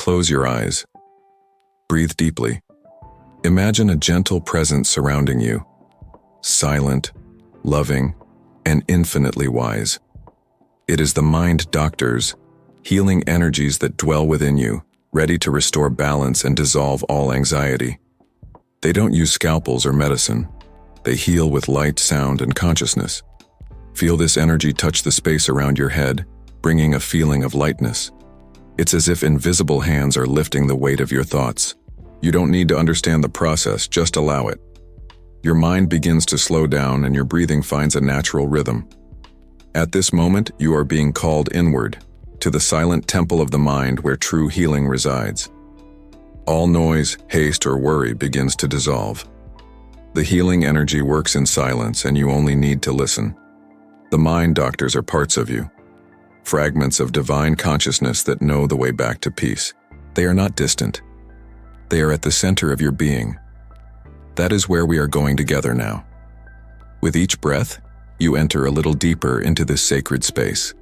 close your eyes. Breathe deeply. Imagine a gentle presence surrounding you, silent, loving, and infinitely wise. It is the mind doctors, healing energies that dwell within you, ready to restore balance and dissolve all anxiety. They don't use scalpels or medicine. They heal with light, sound, and consciousness. Feel this energy touch the space around your head, bringing a feeling of lightness. It's as if invisible hands are lifting the weight of your thoughts. You don't need to understand the process, just allow it. Your mind begins to slow down and your breathing finds a natural rhythm. At this moment, you are being called inward, to the silent temple of the mind where true healing resides. All noise, haste, or worry begins to dissolve. The healing energy works in silence and you only need to listen. The mind doctors are parts of you, fragments of divine consciousness that know the way back to peace. They are not distant. They are at the center of your being. That is where we are going together now. With each breath, you enter a little deeper into this sacred space.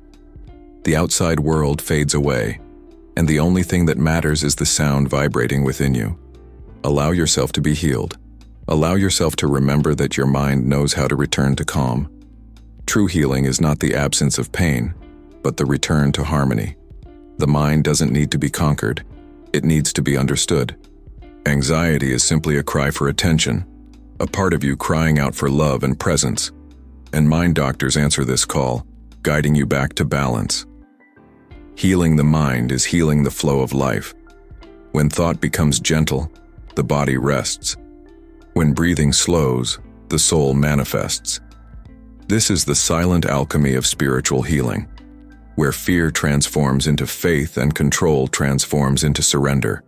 The outside world fades away, and the only thing that matters is the sound vibrating within you. Allow yourself to be healed. Allow yourself to remember that your mind knows how to return to calm. True healing is not the absence of pain, but the return to harmony. The mind doesn't need to be conquered. It needs to be understood. Anxiety is simply a cry for attention, a part of you crying out for love and presence. And mind doctors answer this call, guiding you back to balance. Healing the mind is healing the flow of life. When thought becomes gentle, the body rests. When breathing slows, the soul manifests. This is the silent alchemy of spiritual healing, where fear transforms into faith and control transforms into surrender.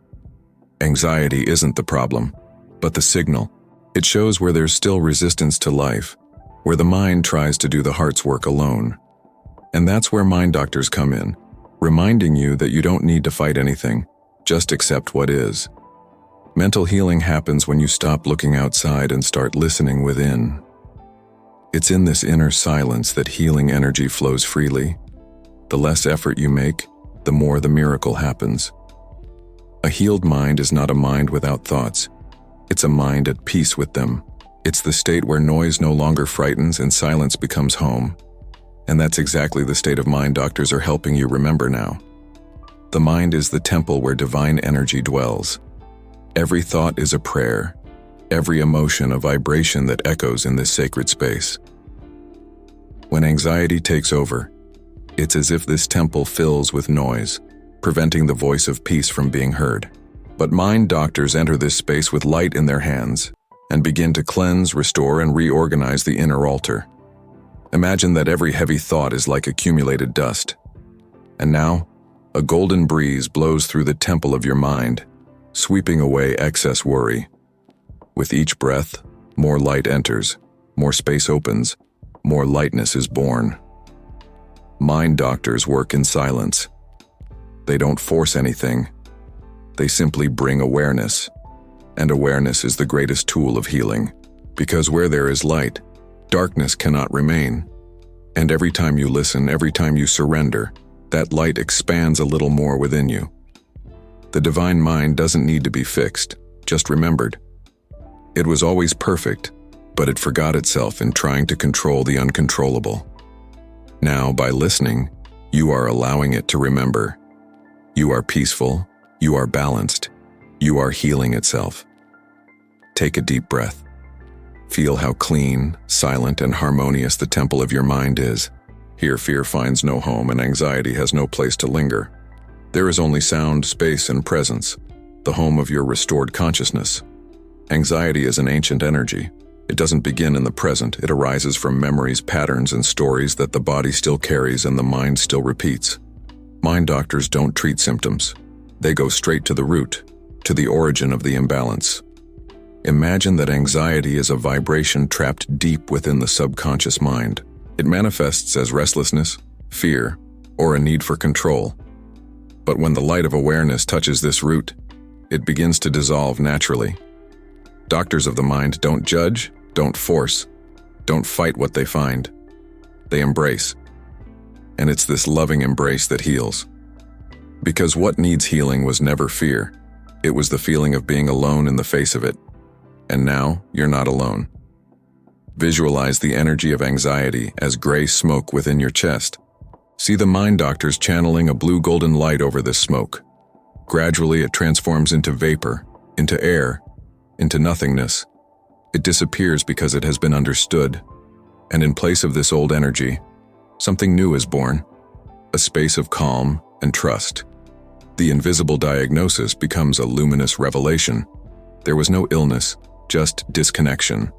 Anxiety isn't the problem, but the signal. It shows where there's still resistance to life, where the mind tries to do the heart's work alone. And that's where mind doctors come in, reminding you that you don't need to fight anything, just accept what is. Mental healing happens when you stop looking outside and start listening within. It's in this inner silence that healing energy flows freely. The less effort you make, the more the miracle happens. A healed mind is not a mind without thoughts. It's a mind at peace with them. It's the state where noise no longer frightens and silence becomes home. And that's exactly the state of mind doctors are helping you remember now. The mind is the temple where divine energy dwells. Every thought is a prayer, every emotion a vibration that echoes in this sacred space. When anxiety takes over, it's as if this temple fills with noise, preventing the voice of peace from being heard. But mind doctors enter this space with light in their hands and begin to cleanse, restore, and reorganize the inner altar. Imagine that every heavy thought is like accumulated dust. And now, a golden breeze blows through the temple of your mind, sweeping away excess worry. With each breath, more light enters, more space opens, more lightness is born. Mind doctors work in silence. They don't force anything. They simply bring awareness. And awareness is the greatest tool of healing, because where there is light, darkness cannot remain. And every time you listen, every time you surrender, that light expands a little more within you. The divine mind doesn't need to be fixed, just remembered. It was always perfect, but it forgot itself in trying to control the uncontrollable. Now, by listening, you are allowing it to remember. You are peaceful, you are balanced, you are healing itself. Take a deep breath. Feel how clean, silent, and harmonious the temple of your mind is. Here fear finds no home and anxiety has no place to linger. There is only sound, space, and presence, the home of your restored consciousness. Anxiety is an ancient energy. It doesn't begin in the present. It arises from memories, patterns, and stories that the body still carries and the mind still repeats. Mind doctors don't treat symptoms. They go straight to the root, to the origin of the imbalance. Imagine that anxiety is a vibration trapped deep within the subconscious mind. It manifests as restlessness, fear, or a need for control. But when the light of awareness touches this root, it begins to dissolve naturally. Doctors of the mind don't judge, don't force, don't fight what they find. They embrace. And it's this loving embrace that heals. Because what needs healing was never fear. It was the feeling of being alone in the face of it. And now, you're not alone. Visualize the energy of anxiety as gray smoke within your chest. See the mind doctors channeling a blue-golden light over this smoke. Gradually, it transforms into vapor, into air, into nothingness. It disappears because it has been understood. And in place of this old energy, something new is born, a space of calm and trust. The invisible diagnosis becomes a luminous revelation. There was no illness, just disconnection.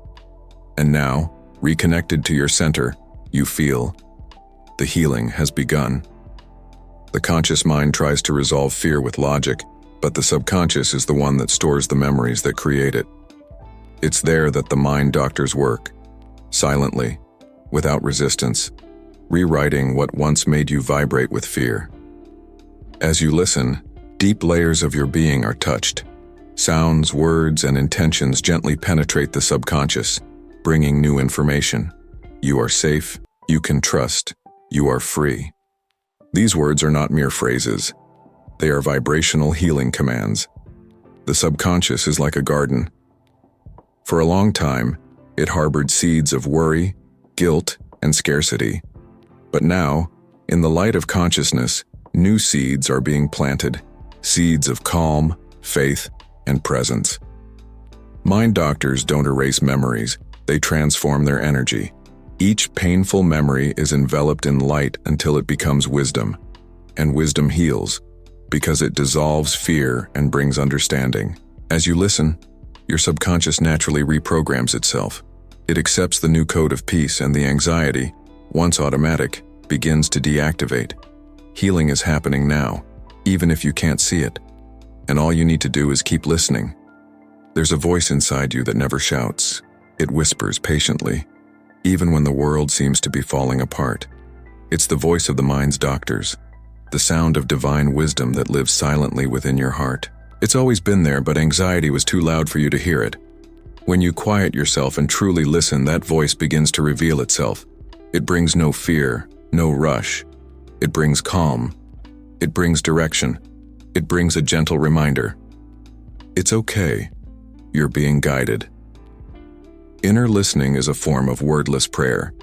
And now, reconnected to your center, you feel the healing has begun. The conscious mind tries to resolve fear with logic, but the subconscious is the one that stores the memories that create it. It's there that the mind doctors work, silently, without resistance, rewriting what once made you vibrate with fear. As you listen, deep layers of your being are touched. Sounds, words, and intentions gently penetrate the subconscious, bringing new information. You are safe, you can trust, you are free. These words are not mere phrases. They are vibrational healing commands. The subconscious is like a garden. For a long time, it harbored seeds of worry, guilt, and scarcity. But now, in the light of consciousness, new seeds are being planted, seeds of calm, faith, and presence. Mind doctors don't erase memories, they transform their energy. Each painful memory is enveloped in light until it becomes wisdom. And wisdom heals, because it dissolves fear and brings understanding. As you listen, your subconscious naturally reprograms itself. It accepts the new code of peace, and the anxiety, once automatic, begins to deactivate. Healing is happening now, even if you can't see it. And all you need to do is keep listening. There's a voice inside you that never shouts. It whispers patiently, even when the world seems to be falling apart. It's the voice of the mind's doctors, the sound of divine wisdom that lives silently within your heart. It's always been there, but anxiety was too loud for you to hear it. When you quiet yourself and truly listen, that voice begins to reveal itself. It brings no fear, no rush. It brings calm. It brings direction. It brings a gentle reminder. It's okay. You're being guided. Inner listening is a form of wordless prayer.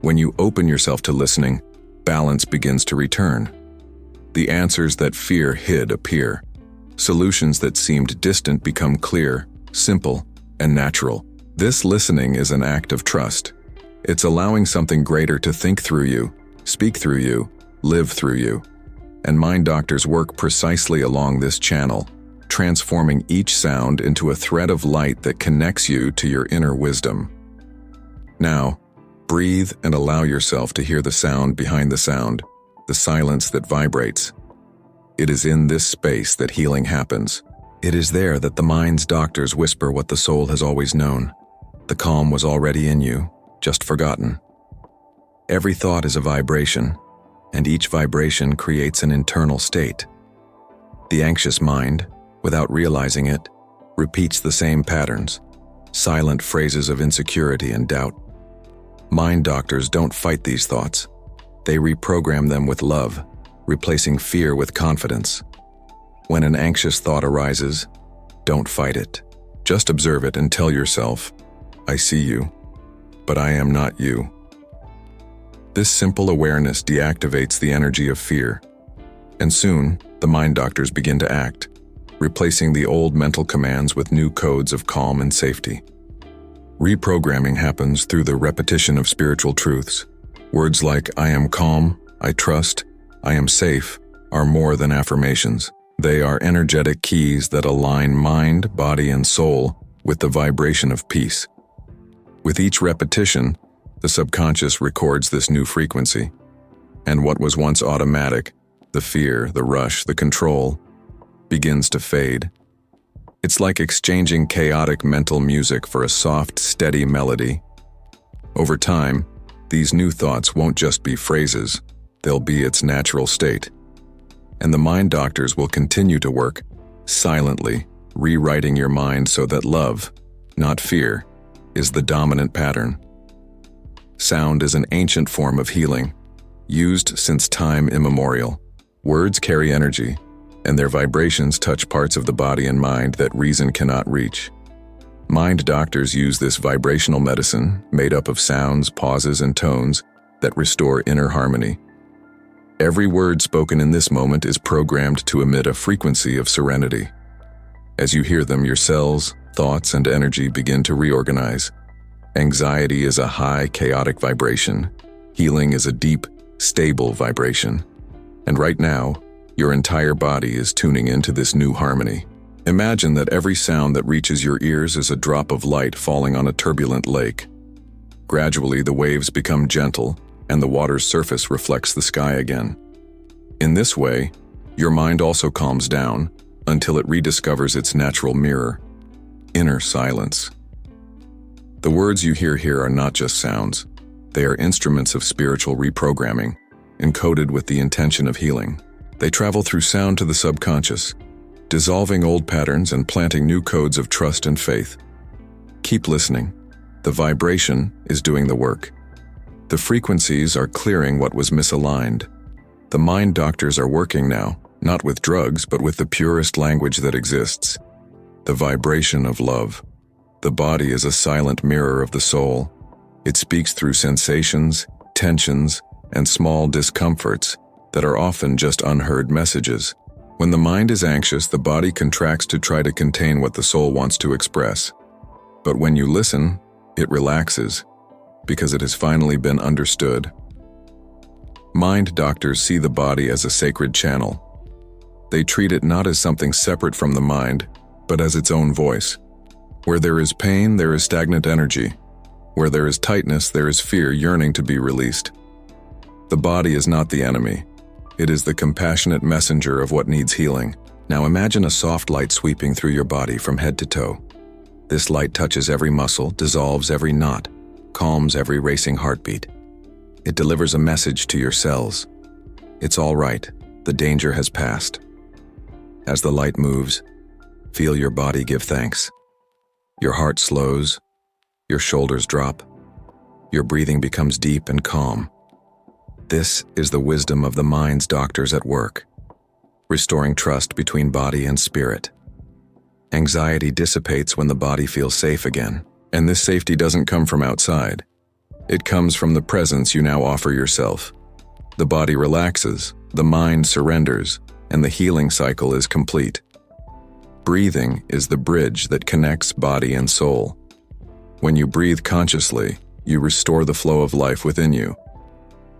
When you open yourself to listening, balance begins to return. The answers that fear hid appear. Solutions that seemed distant become clear, simple, and natural. This listening is an act of trust. It's allowing something greater to think through you, speak through you, live through you. And mind doctors work precisely along this channel, transforming each sound into a thread of light that connects you to your inner wisdom. Now, breathe and allow yourself to hear the sound behind the sound, the silence that vibrates. It is in this space that healing happens. It is there that the mind's doctors whisper what the soul has always known. The calm was already in you, just forgotten. Every thought is a vibration, and each vibration creates an internal state. The anxious mind, without realizing it, repeats the same patterns, silent phrases of insecurity and doubt. Mind doctors don't fight these thoughts. They reprogram them with love, replacing fear with confidence. When an anxious thought arises, don't fight it. Just observe it and tell yourself, I see you, but I am not you. This simple awareness deactivates the energy of fear, and soon the mind doctors begin to act, replacing the old mental commands with new codes of calm and safety. Reprogramming happens through the repetition of spiritual truths. Words like I am calm, I trust, I am safe are more than affirmations. They are energetic keys that align mind, body, and soul with the vibration of peace. With each repetition, the subconscious records this new frequency, and what was once automatic, the fear, the rush, the control, begins to fade. It's like exchanging chaotic mental music for a soft, steady melody. Over time, these new thoughts won't just be phrases, they'll be its natural state. And the mind doctors will continue to work, silently, rewriting your mind so that love, not fear, is the dominant pattern. Sound is an ancient form of healing, used since time immemorial. Words carry energy, and their vibrations touch parts of the body and mind that reason cannot reach. Mind doctors use this vibrational medicine, made up of sounds, pauses, and tones, that restore inner harmony. Every word spoken in this moment is programmed to emit a frequency of serenity. As you hear them, your cells, thoughts, and energy begin to reorganize. Anxiety is a high, chaotic vibration. Healing is a deep, stable vibration. And right now, your entire body is tuning into this new harmony. Imagine that every sound that reaches your ears is a drop of light falling on a turbulent lake. Gradually, the waves become gentle, and the water's surface reflects the sky again. In this way, your mind also calms down until it rediscovers its natural mirror, inner silence. The words you hear here are not just sounds. They are instruments of spiritual reprogramming, encoded with the intention of healing. They travel through sound to the subconscious, dissolving old patterns and planting new codes of trust and faith. Keep listening. The vibration is doing the work. The frequencies are clearing what was misaligned. The mind doctors are working now, not with drugs, but with the purest language that exists. The vibration of love. The body is a silent mirror of the soul. It speaks through sensations, tensions, and small discomforts that are often just unheard messages. When the mind is anxious, the body contracts to try to contain what the soul wants to express. But when you listen, it relaxes, because it has finally been understood. Mind doctors see the body as a sacred channel. They treat it not as something separate from the mind, but as its own voice. Where there is pain, there is stagnant energy. Where there is tightness, there is fear yearning to be released. The body is not the enemy. It is the compassionate messenger of what needs healing. Now imagine a soft light sweeping through your body from head to toe. This light touches every muscle, dissolves every knot, calms every racing heartbeat. It delivers a message to your cells. It's all right. The danger has passed. As the light moves, feel your body give thanks. Your heart slows, your shoulders drop, your breathing becomes deep and calm. This is the wisdom of the mind's doctors at work, restoring trust between body and spirit. Anxiety dissipates when the body feels safe again, and this safety doesn't come from outside. It comes from the presence you now offer yourself. The body relaxes, the mind surrenders, and the healing cycle is complete. Breathing is the bridge that connects body and soul. When you breathe consciously, you restore the flow of life within you.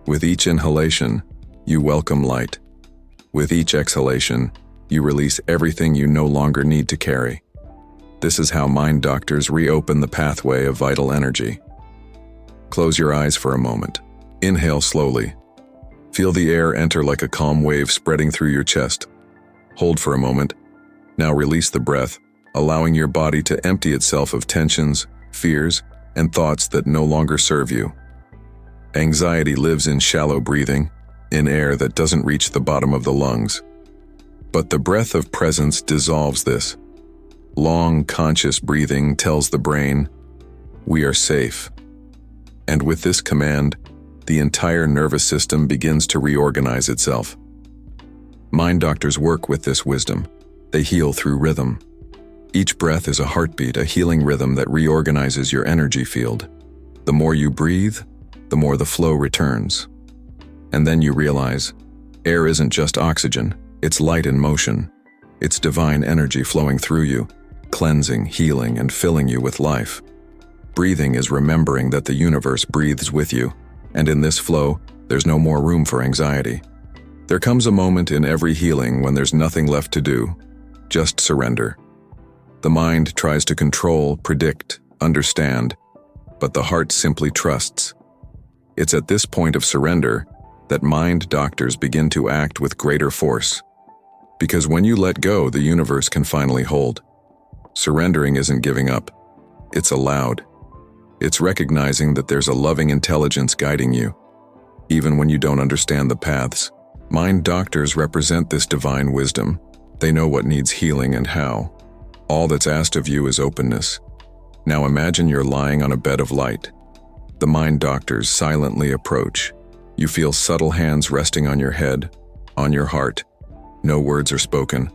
With each inhalation, you welcome light. With each exhalation, you release everything you no longer need to carry. This is how mind doctors reopen the pathway of vital energy. Close your eyes for a moment. Inhale slowly. Feel the air enter like a calm wave spreading through your chest. Hold for a moment. Now release the breath, allowing your body to empty itself of tensions, fears, and thoughts that no longer serve you. Anxiety lives in shallow breathing, in air that doesn't reach the bottom of the lungs. But the breath of presence dissolves this. Long, conscious breathing tells the brain, "We are safe." And with this command, the entire nervous system begins to reorganize itself. Mind doctors work with this wisdom. They heal through rhythm. Each breath is a heartbeat, a healing rhythm that reorganizes your energy field. The more you breathe, the more the flow returns. And then you realize, air isn't just oxygen, it's light in motion. It's divine energy flowing through you, cleansing, healing, and filling you with life. Breathing is remembering that the universe breathes with you, and in this flow, there's no more room for anxiety. There comes a moment in every healing when there's nothing left to do, just surrender. The mind tries to control, predict, understand, but the heart simply trusts. It's at this point of surrender that mind doctors begin to act with greater force. Because when you let go, the universe can finally hold. Surrendering isn't giving up. It's allowed. It's recognizing that there's a loving intelligence guiding you, even when you don't understand the paths. Mind doctors represent this divine wisdom. They know what needs healing and how. All that's asked of you is openness. Now imagine you're lying on a bed of light. The mind doctors silently approach. You feel subtle hands resting on your head, on your heart. No words are spoken,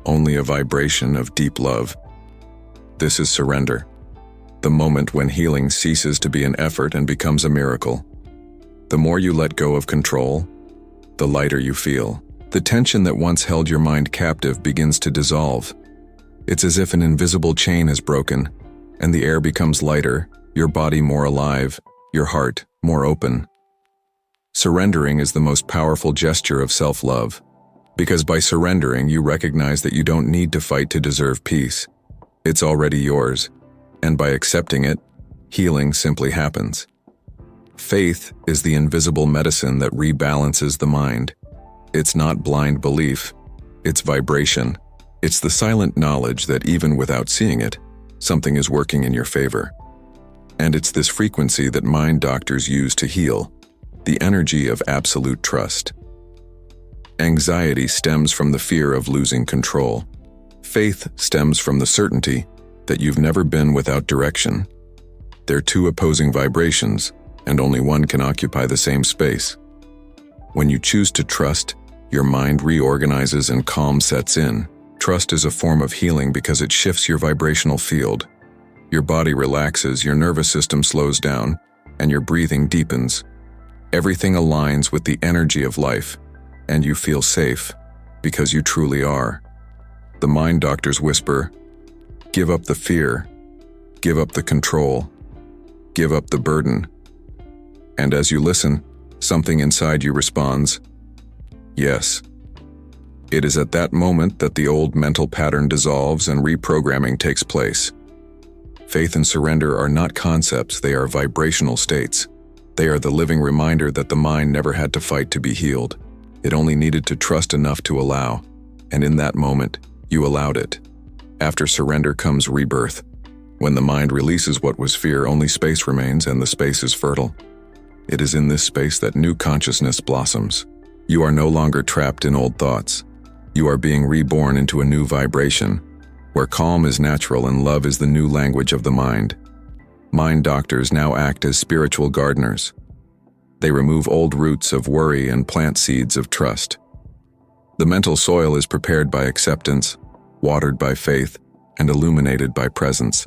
only a vibration of deep love. This is surrender, the moment when healing ceases to be an effort and becomes a miracle. The more you let go of control, the lighter you feel. The tension that once held your mind captive begins to dissolve. It's as if an invisible chain is broken, and the air becomes lighter, your body more alive, your heart more open. Surrendering is the most powerful gesture of self-love, because by surrendering you recognize that you don't need to fight to deserve peace. It's already yours, and by accepting it, healing simply happens. Faith is the invisible medicine that rebalances the mind. It's not blind belief, it's vibration. It's the silent knowledge that even without seeing it, something is working in your favor. And it's this frequency that mind doctors use to heal, the energy of absolute trust. Anxiety stems from the fear of losing control. Faith stems from the certainty that you've never been without direction. They're two opposing vibrations, and only one can occupy the same space. When you choose to trust, your mind reorganizes and calm sets in. Trust is a form of healing because it shifts your vibrational field. Your body relaxes, your nervous system slows down, and your breathing deepens. Everything aligns with the energy of life, and you feel safe because you truly are. The mind doctors whisper, "Give up the fear, give up the control, give up the burden." And as you listen, something inside you responds, "Yes." It is at that moment that the old mental pattern dissolves and reprogramming takes place. Faith and surrender are not concepts, they are vibrational states. They are the living reminder that the mind never had to fight to be healed. It only needed to trust enough to allow, and in that moment, you allowed it. After surrender comes rebirth. When the mind releases what was fear, only space remains, and the space is fertile. It is in this space that new consciousness blossoms. You are no longer trapped in old thoughts. You are being reborn into a new vibration, where calm is natural and love is the new language of the mind. Mind doctors now act as spiritual gardeners. They remove old roots of worry and plant seeds of trust. The mental soil is prepared by acceptance, watered by faith, and illuminated by presence.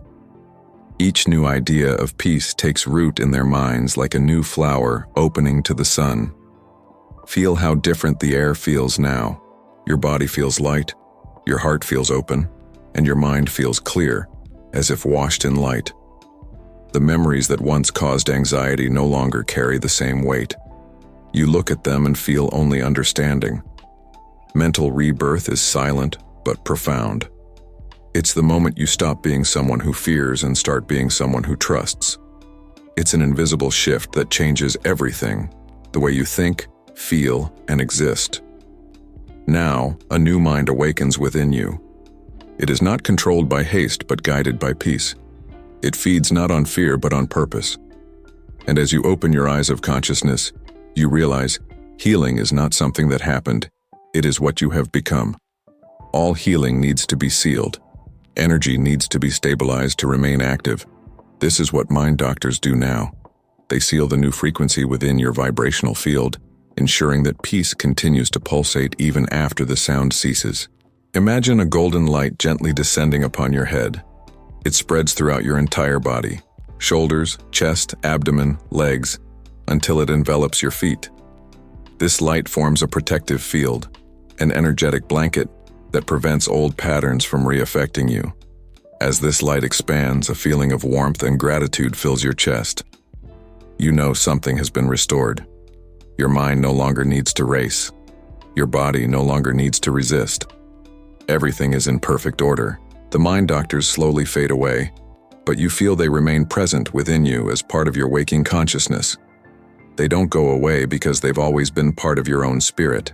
Each new idea of peace takes root in their minds like a new flower opening to the sun. Feel how different the air feels now. Your body feels light, your heart feels open, and your mind feels clear, as if washed in light. The memories that once caused anxiety no longer carry the same weight. You look at them and feel only understanding. Mental rebirth is silent but profound. It's the moment you stop being someone who fears and start being someone who trusts. It's an invisible shift that changes everything, the way you think, feel, and exist. Now, a new mind awakens within you. It is not controlled by haste but guided by peace. It feeds not on fear but on purpose. And as you open your eyes of consciousness, you realize healing is not something that happened, it is what you have become. All healing needs to be sealed. Energy needs to be stabilized to remain active. This is what mind doctors do now. They seal the new frequency within your vibrational field, ensuring that peace continues to pulsate even after the sound ceases. Imagine a golden light gently descending upon your head. It spreads throughout your entire body, shoulders, chest, abdomen, legs, until it envelops your feet. This light forms a protective field, an energetic blanket that prevents old patterns from reaffecting you. As this light expands, a feeling of warmth and gratitude fills your chest. You know something has been restored. Your mind no longer needs to race. Your body no longer needs to resist. Everything is in perfect order. The mind doctors slowly fade away, but you feel they remain present within you as part of your waking consciousness. They don't go away because they've always been part of your own spirit.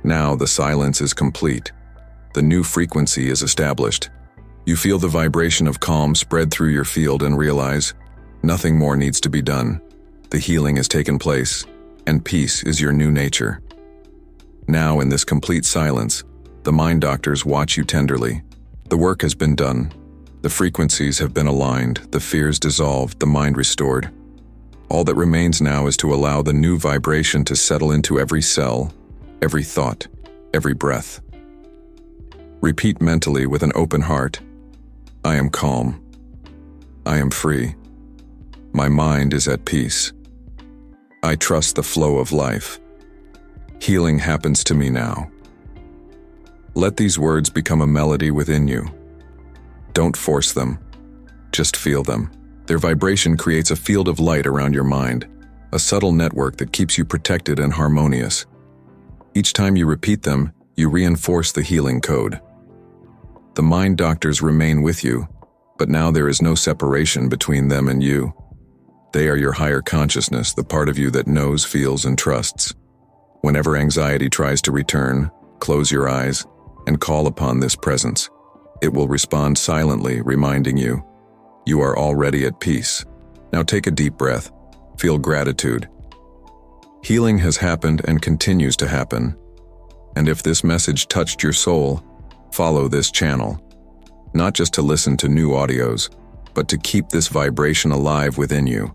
Now the silence is complete. The new frequency is established. You feel the vibration of calm spread through your field and realize nothing more needs to be done. The healing has taken place, and peace is your new nature. Now, in this complete silence, the mind doctors watch you tenderly. The work has been done. The frequencies have been aligned, the fears dissolved, the mind restored. All that remains now is to allow the new vibration to settle into every cell, every thought, every breath. Repeat mentally with an open heart, I am calm. I am free. My mind is at peace. I trust the flow of life. Healing happens to me now. Let these words become a melody within you. Don't force them. Just feel them. Their vibration creates a field of light around your mind, a subtle network that keeps you protected and harmonious. Each time you repeat them, you reinforce the healing code. The mind doctors remain with you, but now there is no separation between them and you. They are your higher consciousness, the part of you that knows, feels, and trusts. Whenever anxiety tries to return, close your eyes and call upon this presence. It will respond silently, reminding you, you are already at peace. Now take a deep breath. Feel gratitude. Healing has happened and continues to happen. And if this message touched your soul, follow this channel. Not just to listen to new audios, but to keep this vibration alive within you.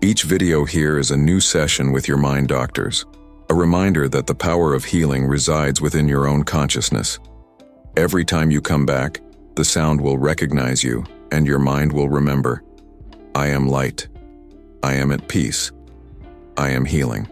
Each video here is a new session with your mind doctors, a reminder that the power of healing resides within your own consciousness. Every time you come back, the sound will recognize you, and your mind will remember, I am light. I am at peace. I am healing.